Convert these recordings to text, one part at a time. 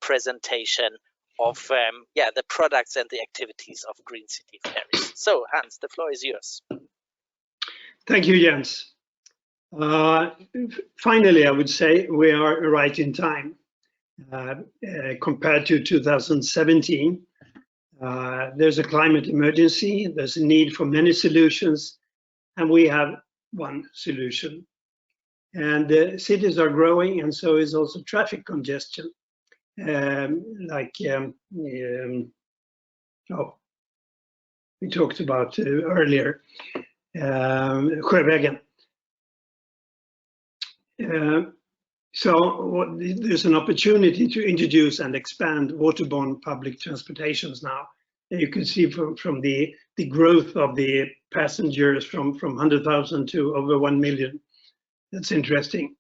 presentation of the products and the activities of Green City Ferries. So Hans, the floor is yours. Thank you, Jens. Finally, I would say we are right in time compared to 2017. There's a climate emergency, there's a need for many solutions, and we have one solution. And cities are growing, and so is also traffic congestion. We talked about earlier, Sjövägen. So there's an opportunity to introduce and expand waterborne public transportations now. And you can see from the growth of the passengers from 100,000 to over 1 million. That's interesting.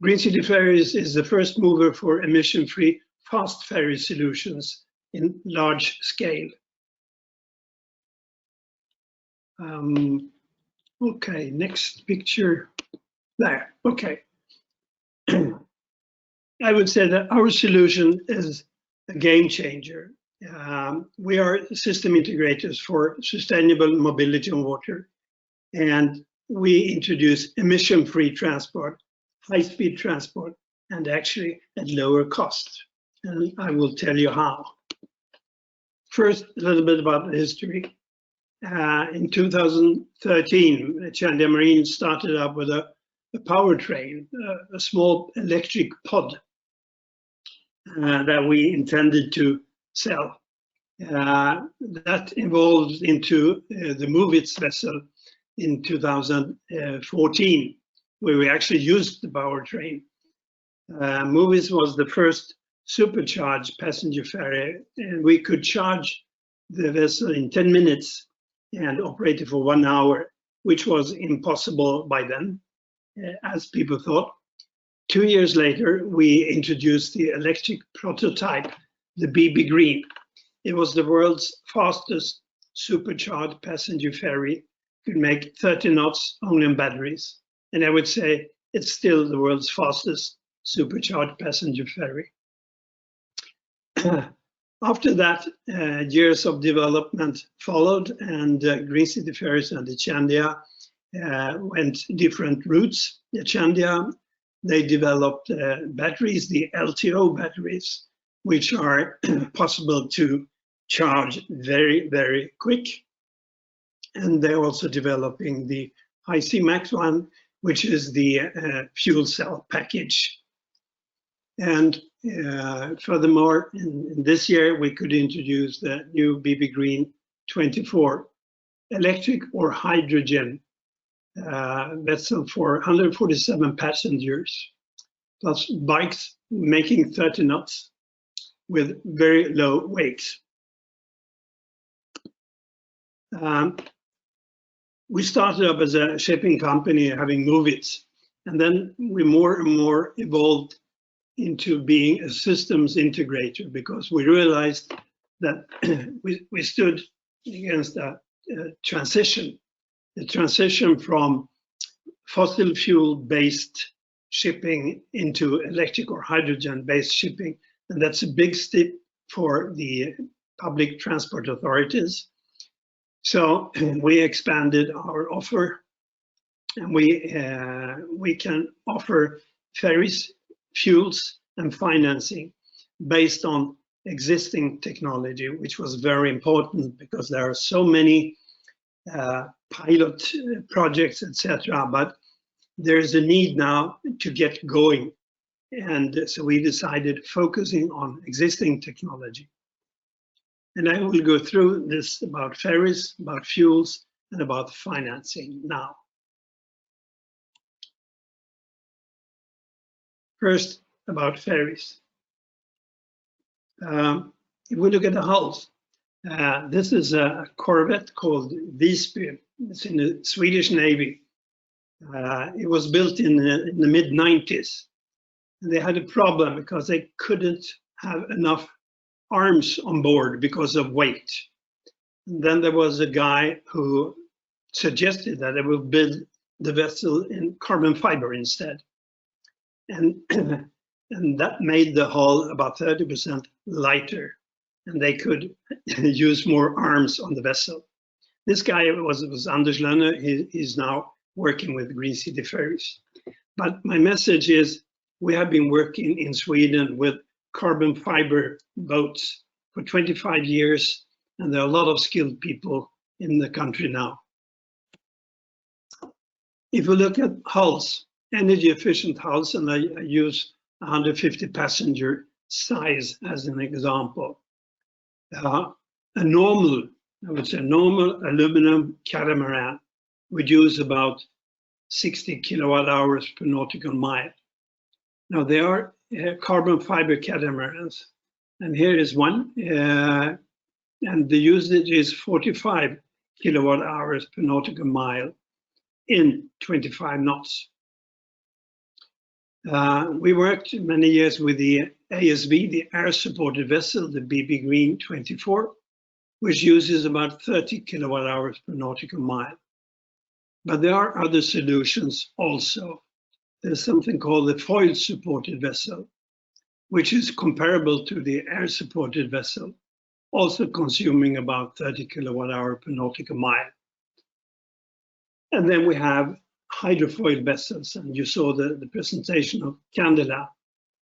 Green City Ferries is the first mover for emission-free fast ferry solutions in large scale. Okay, next picture. There, okay. I would say that our solution is a game changer. We are system integrators for sustainable mobility on water, and we introduce emission-free transport, high-speed transport, and actually at lower cost. And I will tell you how. First, a little bit about the history. In 2013, Chandia Marine started up with a powertrain, a small electric pod that we intended to sell. That evolved into the Movits vessel in 2014, where we actually used the powertrain. Movits was the first supercharged passenger ferry, and we could charge the vessel in 10 minutes and operate it for 1 hour, which was impossible by then, as people thought. 2 years later, we introduced the electric prototype, the BB Green. It was the world's fastest supercharged passenger ferry, could make 30 knots only on batteries. And I would say it's still the world's fastest supercharged passenger ferry. After that, years of development followed, and Green City Ferries and the Chandia went different routes. The Chandia, they developed batteries, the LTO batteries, which are possible to charge very, very quick. And they're also developing the High C-Max one, which is the fuel cell package. And furthermore, in this year, we could introduce the new BB Green 24 electric or hydrogen vessel for 147 passengers, plus bikes making 30 knots with very low weight. We started up as a shipping company having Movits, and then we more and more evolved into being a systems integrator, because we realized that we stood against a transition, the transition from fossil fuel based shipping into electric or hydrogen based shipping. And that's a big step for the public transport authorities. So we expanded our offer, and we can offer ferries, fuels, and financing based on existing technology, which was very important because there are so many pilot projects, etc. But there's a need now to get going. And so we decided focusing on existing technology. And I will go through this about ferries, about fuels, and about financing now. First, about ferries. If we look at the hulls, this is a corvette called Visby. It's in the Swedish Navy. It was built in the mid-90s. They had a problem because they couldn't have enough arms on board because of weight. And then there was a guy who suggested that they would build the vessel in carbon fiber instead. And and that made the hull about 30% lighter, and they could use more arms on the vessel. This guy was Anders Lönne. He's now working with Green City Ferries. But my message is, we have been working in Sweden with carbon fiber boats for 25 years, and there are a lot of skilled people in the country now. If we look at hulls, energy efficient hulls, and I use 150 passenger size as an example. A normal, I would say, normal aluminum catamaran would use about 60 kilowatt hours per nautical mile. Now there are carbon fiber catamarans, and here is one, and the usage is 45 kilowatt hours per nautical mile in 25 knots. We worked many years with the ASV, the air supported vessel, the BB Green 24, which uses about 30 kilowatt hours per nautical mile. But there are other solutions also. There's something called the foil supported vessel, which is comparable to the air supported vessel, also consuming about 30 kilowatt hour per nautical mile. And then we have hydrofoil vessels, and you saw the presentation of Candela.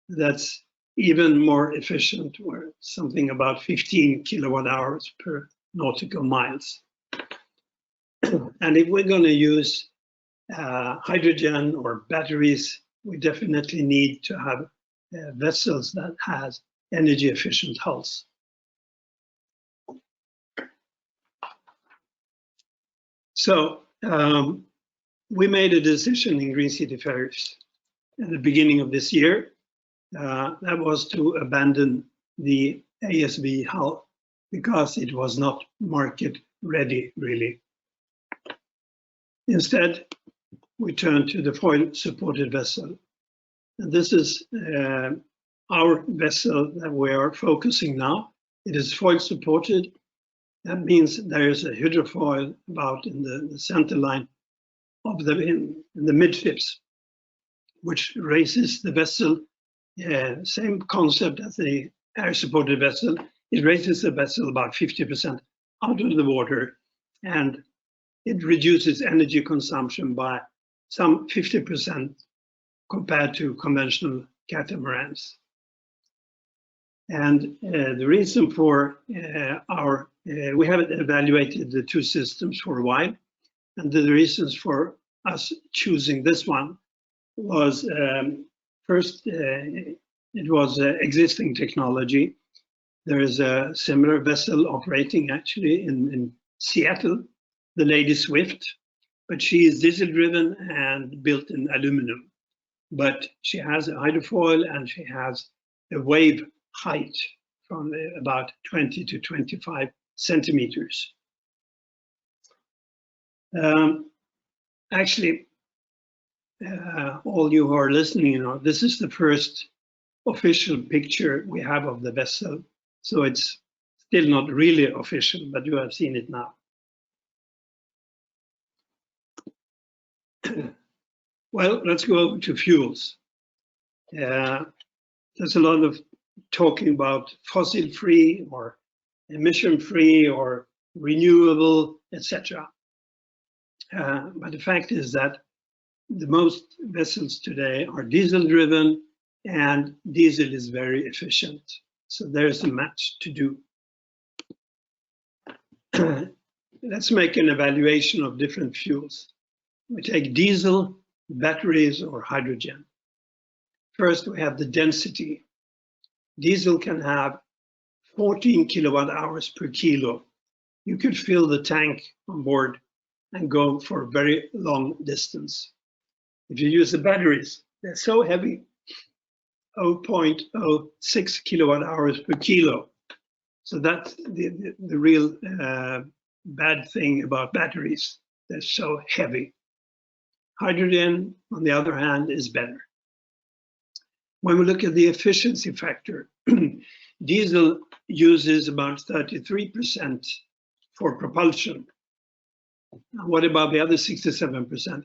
That's even more efficient, or something about 15 kilowatt hours per nautical miles. And if we're going to use hydrogen or batteries, we definitely need to have vessels that has energy efficient hulls. So we made a decision in Green City Ferries at the beginning of this year. That was to abandon the ASV hull because it was not market ready, really. Instead, we turned to the foil supported vessel. And this is our vessel that we are focusing now. It is foil supported. That means there is a hydrofoil about in the center line of in the midfips, which raises the vessel. Same concept as the air supported vessel. It raises the vessel about 50% out of the water, and it reduces energy consumption by some 50% compared to conventional catamarans. And the reason for we haven't evaluated the two systems for a while, and the reasons for us choosing this one was first, it was existing technology. There is a similar vessel operating actually in Seattle, the Lady Swift, but she is diesel driven and built in aluminum. But she has a hydrofoil and she has a wave height from about 20 to 25 centimeters. Actually, all you who are listening, you know, this is the first official picture we have of the vessel. So it's still not really official, but you have seen it now. Well, let's go over to fuels. There's a lot of talking about fossil-free or emission-free or renewable, etc. But the fact is that the most vessels today are diesel-driven, and diesel is very efficient. So there's a match to do. Let's make an evaluation of different fuels. We take diesel, batteries, or hydrogen. First, we have the density. Diesel can have 14 kilowatt hours per kilo. You could fill the tank on board and go for a very long distance. If you use the batteries, they're so heavy, 0.06 kilowatt hours per kilo. So that's the real bad thing about batteries. They're so heavy. Hydrogen, on the other hand, is better. When we look at the efficiency factor, diesel uses about 33% for propulsion. What about the other 67%?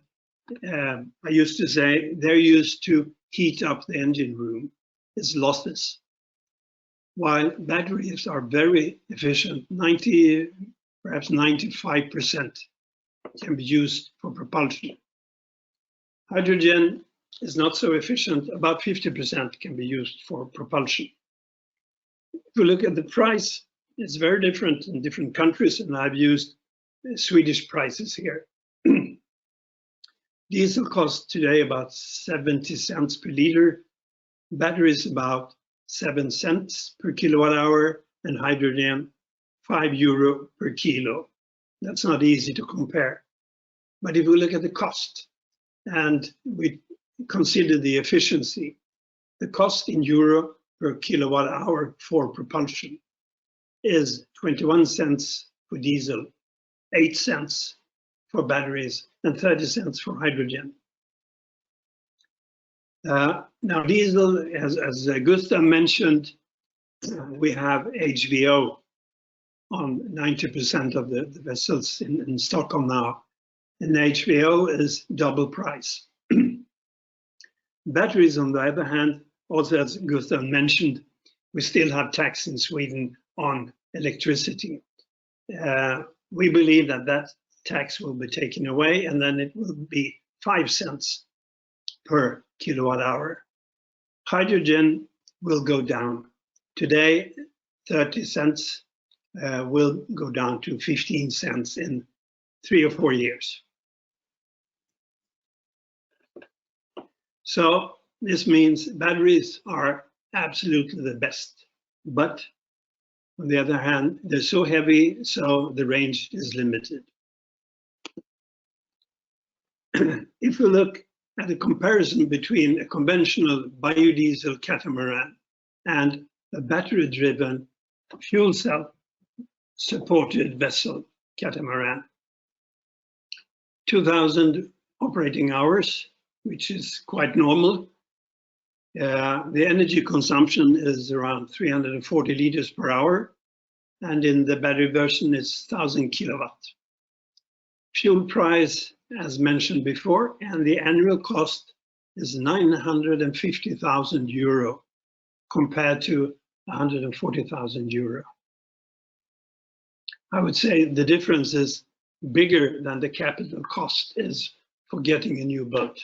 I used to say they're used to heat up the engine room. is losses, while batteries are very efficient. 90, perhaps 95% can be used for propulsion. Hydrogen is not so efficient. About 50% can be used for propulsion. If we look at the price, it's very different in different countries, and I've used Swedish prices here. Diesel costs today about 70 cents per liter, batteries about 7 cents per kilowatt hour, and hydrogen €5 per kilo. That's not easy to compare. But if we look at the cost and we consider the efficiency, the cost in euro per kilowatt hour for propulsion is 21 cents for diesel, 8 cents for batteries, and 30 cents for hydrogen. Now, diesel, as Gustav mentioned, we have HVO on 90% of the vessels in Stockholm now, and HVO is double price. Batteries, on the other hand, also as Gustav mentioned, we still have tax in Sweden on electricity. We believe that that tax will be taken away, and then it will be 5 cents per kilowatt hour. Hydrogen will go down. Today, 30 cents will go down to 15 cents in 3 or 4 years. So this means batteries are absolutely the best, but on the other hand, they're so heavy, so the range is limited. If we look at a comparison between a conventional biodiesel catamaran and a battery-driven fuel cell supported vessel catamaran, 2,000 operating hours, which is quite normal. The energy consumption is around 340 liters per hour, and in the battery version it's 1,000 kilowatt. Fuel price, as mentioned before, and the annual cost is 950,000 euro compared to 140,000 euro. I would say the difference is bigger than the capital cost is for getting a new boat.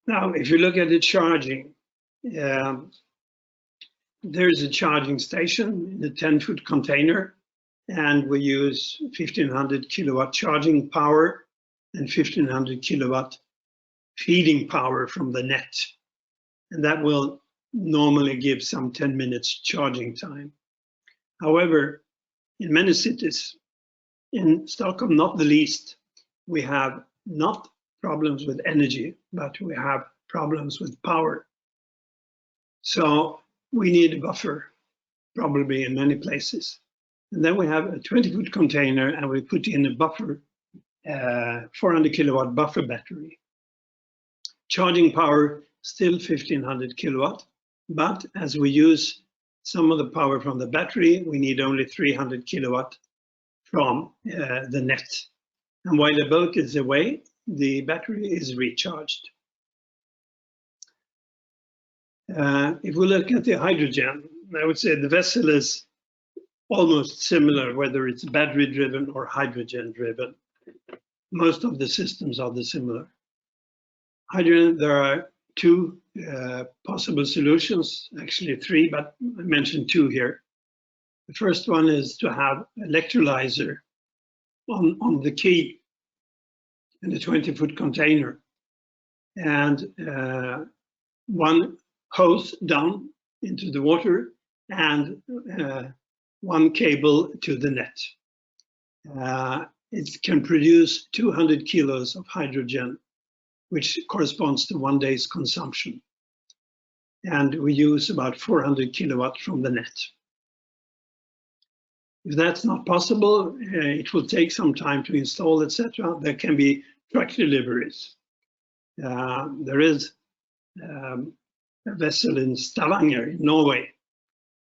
Now, if you look at the charging, there is a charging station in a 10-foot container, and we use 1,500 kilowatt charging power and 1,500 kilowatt feeding power from the net. And that will normally give some 10 minutes charging time. However, in many cities, in Stockholm not the least, we have not problems with energy, but we have problems with power. So we need a buffer, probably in many places. And then we have a 20-foot container, and we put in a buffer, 400 kilowatt buffer battery. Charging power, still 1,500 kilowatt, but as we use some of the power from the battery, we need only 300 kilowatt from the net. And while the boat is away, the battery is recharged. If we look at the hydrogen, I would say the vessel is almost similar, whether it's battery driven or hydrogen driven. Most of the systems are similar. Hydrogen, there are two possible solutions, actually three, but I mentioned two here. The first one is to have electrolyzer on the quay in a 20-foot container, and one hose down into the water and one cable to the net. It can produce 200 kilos of hydrogen, which corresponds to 1 day's consumption. And we use about 400 kilowatt from the net. If that's not possible, it will take some time to install, etc. There can be truck deliveries. There is a vessel in Stavanger, in Norway,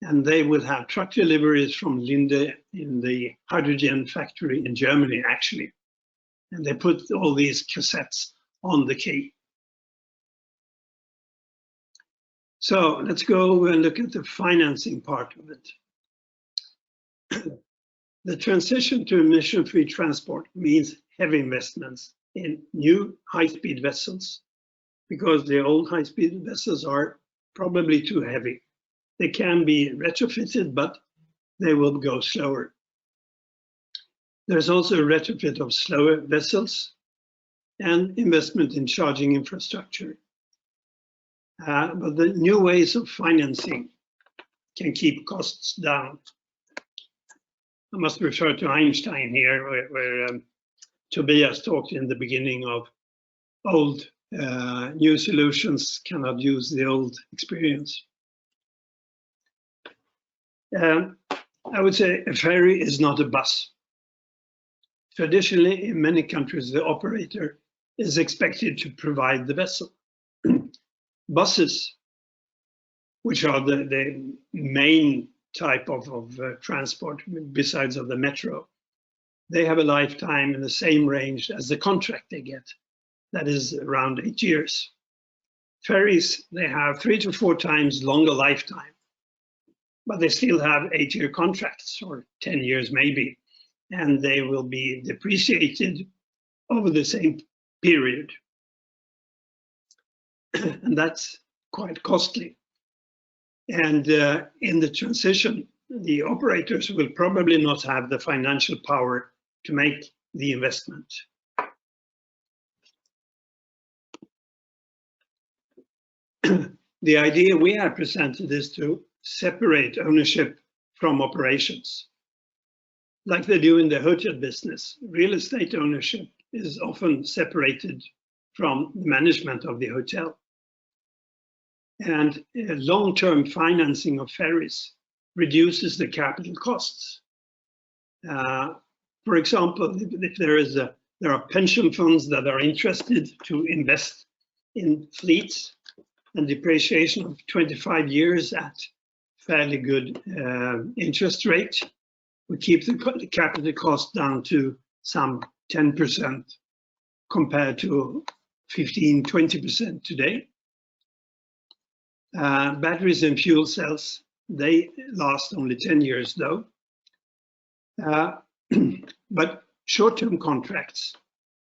and they will have truck deliveries from Linde in the hydrogen factory in Germany, actually. And they put all these cassettes on the quay. So let's go and look at the financing part of it. The transition to emission-free transport means heavy investments in new high-speed vessels, because the old high-speed vessels are probably too heavy. They can be retrofitted, but they will go slower. There's also a retrofit of slower vessels and investment in charging infrastructure. But the new ways of financing can keep costs down. I must refer to Einstein here, where Tobias talked in the beginning of old new solutions cannot use the old experience. I would say a ferry is not a bus. Traditionally, in many countries, the operator is expected to provide the vessel. Buses, which are the main type of transport besides of the metro, they have a lifetime in the same range as the contract they get. That is around 8 years. Ferries, they have 3 to 4 times longer lifetime, but they still have 8-year contracts, or 10 years maybe, and they will be depreciated over the same period. And that's quite costly. And in the transition, the operators will probably not have the financial power to make the investment. The idea we have presented is to separate ownership from operations. Like they do in the hotel business, real estate ownership is often separated from the management of the hotel. And long-term financing of ferries reduces the capital costs. For example, if there are pension funds that are interested to invest in fleets and depreciation of 25 years at fairly good interest rate, we keep the capital cost down to some 10% compared to 15, 20% today. Batteries and fuel cells, they last only 10 years though. But short-term contracts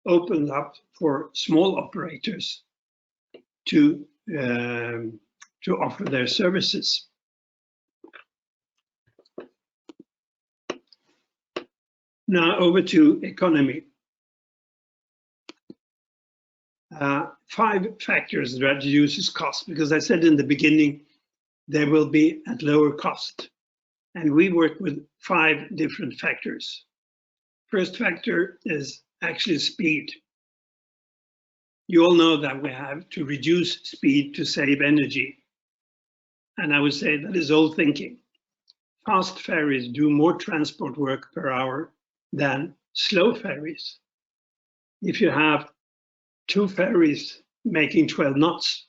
open up for small operators to offer their services. Now over to economy. 5 factors that reduces cost, because I said in the beginning, they will be at lower cost. And we work with 5 different factors. First factor is actually speed. You all know that we have to reduce speed to save energy. And I would say that is old thinking. Fast ferries do more transport work per hour than slow ferries. If you have 2 ferries making 12 knots,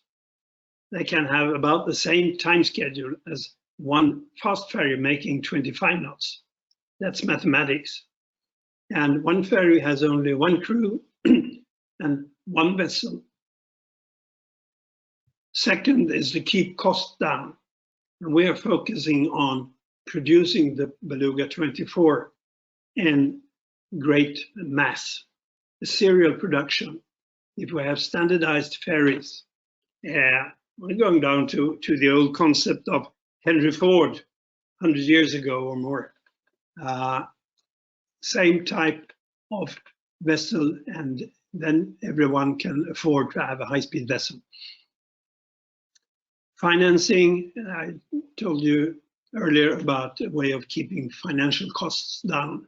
they can have about the same time schedule as 1 fast ferry making 25 knots. That's mathematics. And 1 ferry has only 1 crew and 1 vessel. Second is to keep costs down. And we are focusing on producing the Beluga 24 in great mass, serial production. If we have standardized ferries, we're going down to the old concept of Henry Ford 100 years ago or more. Same type of vessel, and then everyone can afford to have a high-speed vessel. Financing, I told you earlier about a way of keeping financial costs down.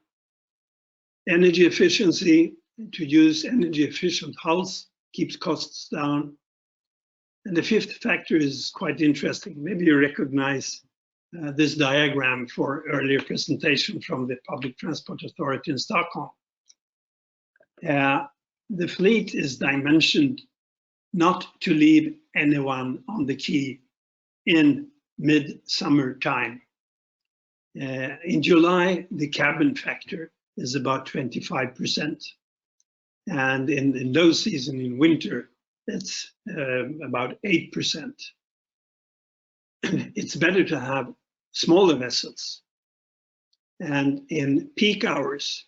Energy efficiency, to use energy efficient hulls keeps costs down. And the 5th factor is quite interesting. Maybe you recognize this diagram for earlier presentation from the Public Transport Authority in Stockholm. The fleet is dimensioned not to leave anyone on the quay in mid-summer time. In July, the cabin factor is about 25%. And in low season, in winter, it's about 8%. it's better to have smaller vessels, and in peak hours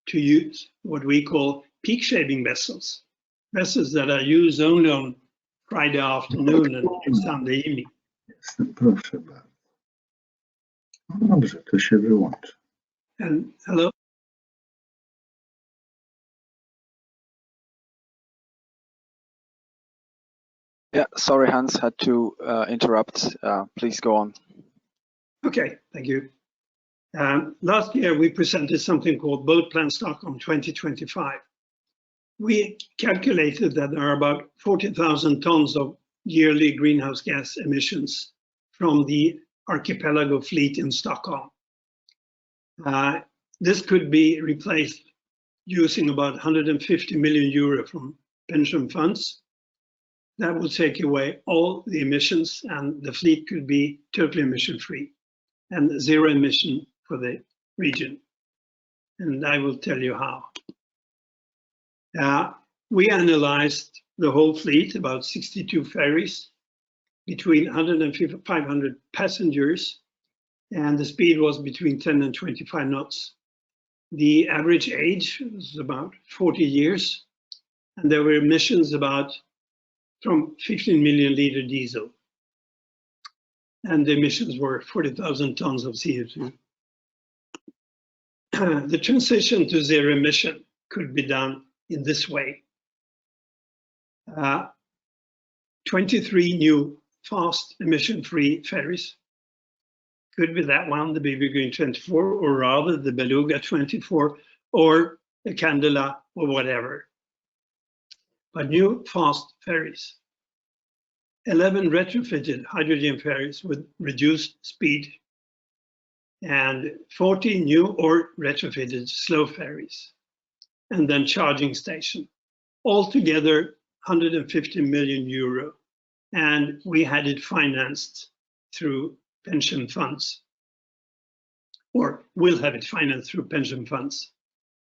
to use what we call peak shaving vessels, vessels that are used only on Friday afternoon and Sunday evening. Proszę bardzo. No dobrze, to się wyłączy. And hello. Yeah, sorry, Hans, had to interrupt. Please go on. Okay, thank you. Last year, we presented something called Boat Plan Stockholm 2025. We calculated that there are about 40,000 tons of yearly greenhouse gas emissions from the archipelago fleet in Stockholm. This could be replaced using about 150 million euro from pension funds. That will take away all the emissions, and the fleet could be totally emission free and zero emission for the region. And I will tell you how. We analyzed the whole fleet, about 62 ferries, between 100 and 500 passengers, and the speed was between 10 and 25 knots. The average age was about 40 years, and there were emissions from 15 million liter diesel. And the emissions were 40,000 tons of CO2. The transition to zero emission could be done in this way. 23 new fast emission-free ferries. Could be that one, the BB Green 24, or rather the Beluga 24, or the Candela, or whatever. But new fast ferries. 11 retrofitted hydrogen ferries with reduced speed, and 40 new or retrofitted slow ferries, and then charging station. Altogether, 150 million euro, and we had it financed through pension funds, or will have it financed through pension funds.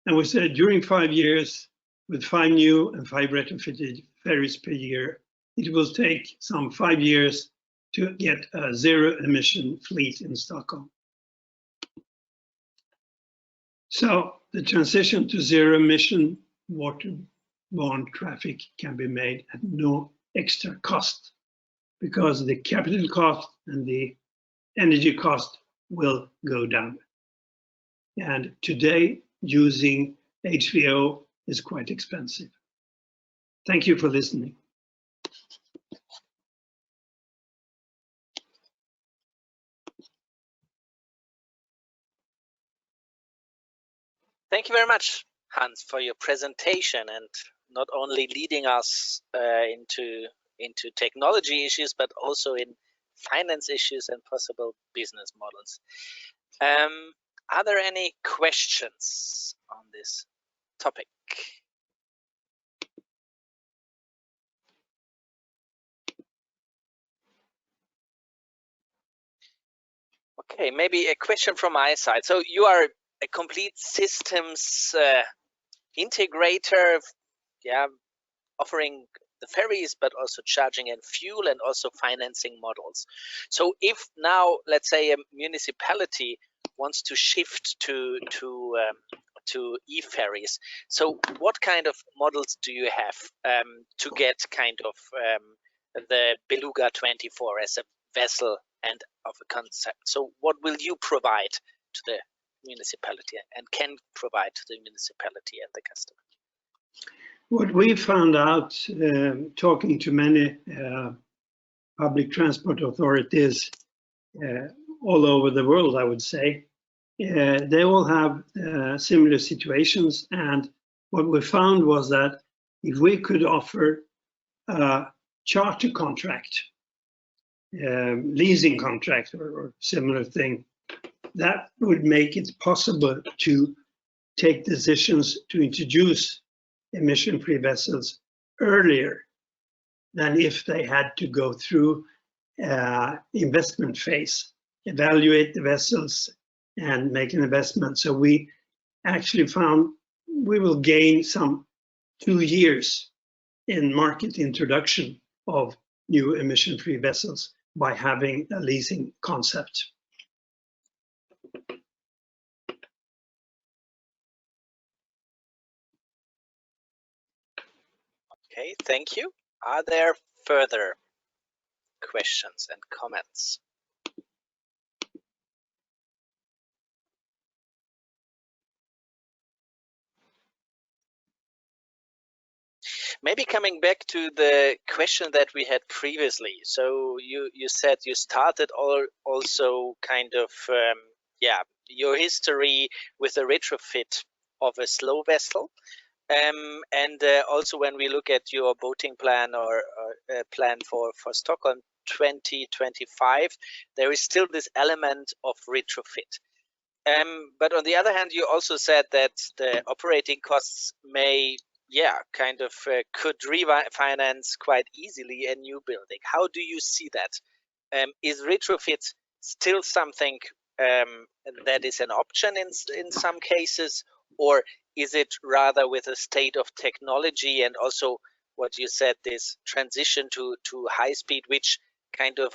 And we said during 5 years, with 5 new and 5 retrofitted ferries per year, it will take some 5 years to get a zero emission fleet in Stockholm. So the transition to zero emission waterborne traffic can be made at no extra cost, because the capital cost and the energy cost will go down. And today, using HVO is quite expensive. Thank you for listening. Thank you very much, Hans, for your presentation, and not only leading us into technology issues, but also in finance issues and possible business models. Are there any questions on this topic? Okay, maybe a question from my side. So you are a complete systems integrator, yeah, offering the ferries, but also charging and fuel, and also financing models. So if now, let's say, a municipality wants to shift to e-ferries, so what kind of models do you have to get kind of the Beluga 24 as a vessel and of a concept? So what will you provide to the municipality and can provide to the municipality and the customer? What we found out talking to many public transport authorities all over the world, I would say, they all have similar situations. And what we found was that if we could offer a charter contract, leasing contract or similar thing, that would make it possible to take decisions to introduce emission-free vessels earlier than if they had to go through investment phase, evaluate the vessels and make an investment. So we actually found we will gain some 2 years in market introduction of new emission-free vessels by having a leasing concept. Okay, thank you. Are there further questions and comments? Maybe coming back to the question that we had previously. So you said you started also kind of your history with a retrofit of a slow vessel. And also when we look at your boating plan or plan for Stockholm 2025, there is still this element of retrofit. But on the other hand, you also said that the operating costs may, could refinance quite easily a new building. How do you see that? Is retrofit still something that is an option in some cases, or is it rather with a state of technology and also what you said, this transition to high speed, which kind of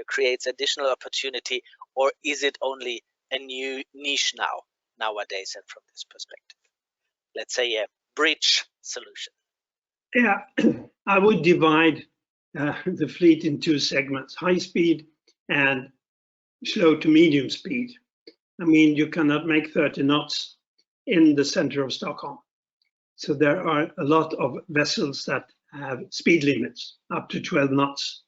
creates additional opportunity, or is it only a new niche nowadays, and from this perspective, let's say a bridge solution? Yeah, I would divide the fleet in two segments: high speed and slow to medium speed. I mean, you cannot make 30 knots in the center of Stockholm. So there are a lot of vessels that have speed limits up to 12 knots.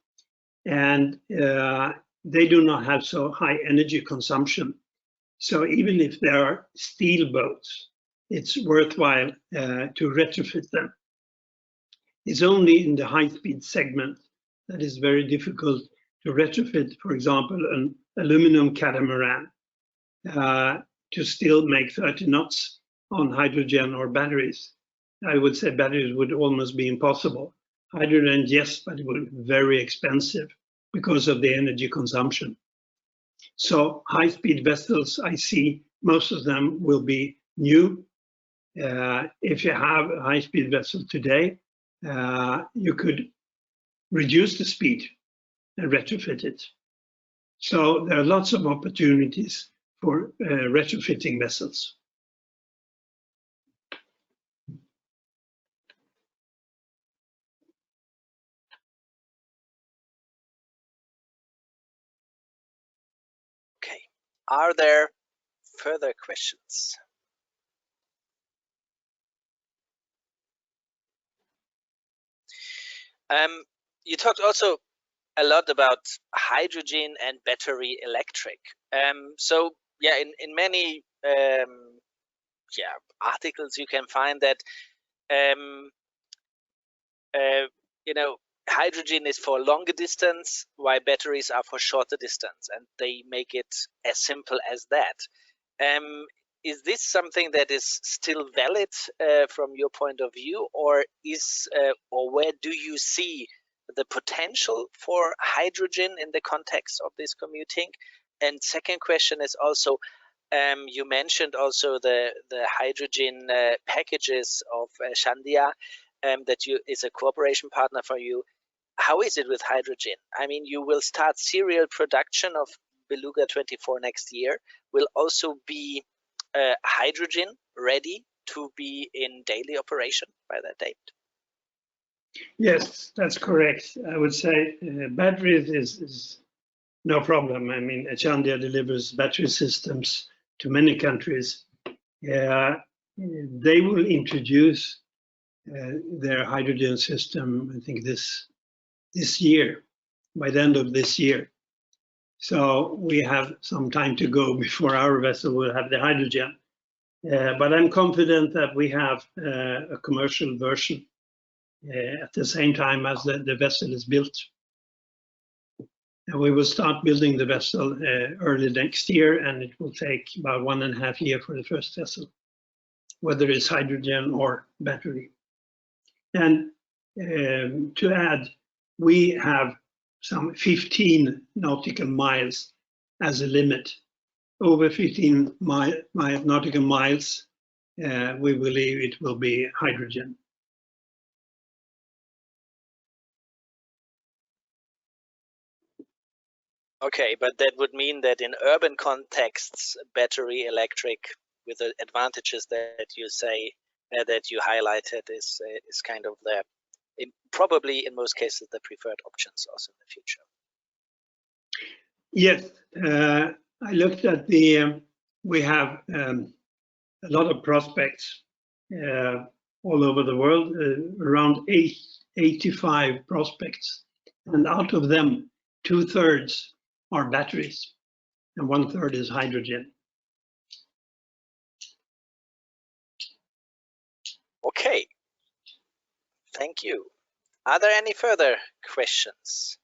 And they do not have so high energy consumption. So even if there are steel boats, it's worthwhile to retrofit them. It's only in the high-speed segment that is very difficult to retrofit, for example, an aluminum catamaran to still make 30 knots on hydrogen or batteries. I would say batteries would almost be impossible. Hydrogen, yes, but it would be very expensive because of the energy consumption. So high-speed vessels, I see most of them will be new. If you have a high-speed vessel today, you could reduce the speed and retrofit it. So there are lots of opportunities for retrofitting vessels. Okay, are there further questions? You talked also a lot about hydrogen and battery electric. So yeah, in many articles you can find that hydrogen is for longer distance, while batteries are for shorter distance, and they make it as simple as that. Is this something that is still valid from your point of view, or where do you see the potential for hydrogen in the context of this commuting? And second question is also, you mentioned also the hydrogen packages of Shandia that is a cooperation partner for you. How is it with hydrogen? I mean, you will start serial production of Beluga 24 next year. Will also be hydrogen ready to be in daily operation by that date? Yes, that's correct. I would say batteries is no problem. I mean, Chandia delivers battery systems to many countries. They will introduce their hydrogen system, I think this year, by the end of this year. So we have some time to go before our vessel will have the hydrogen. But I'm confident that we have a commercial version at the same time as the vessel is built. And we will start building the vessel early next year, and it will take about 1.5 years for the first vessel, whether it's hydrogen or battery. And to add, we have some 15 nautical miles as a limit. Over 15 nautical miles, we believe it will be hydrogen. Okay, but that would mean that in urban contexts, battery electric, with the advantages that you say that you highlighted, is kind of the probably in most cases the preferred options also in the future. Yes, I looked at the. We have a lot of prospects all over the world, around 85 prospects, and out of them, 2/3 are batteries, and 1/3 is hydrogen. Okay, thank you. Are there any further questions?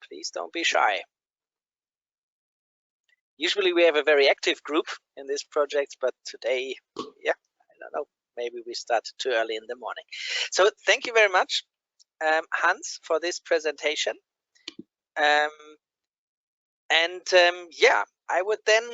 Please don't be shy. Usually we have a very active group in this project, but today, yeah, I don't know, maybe we started too early in the morning. So thank you very much, Hans, for this presentation. Yeah, I would then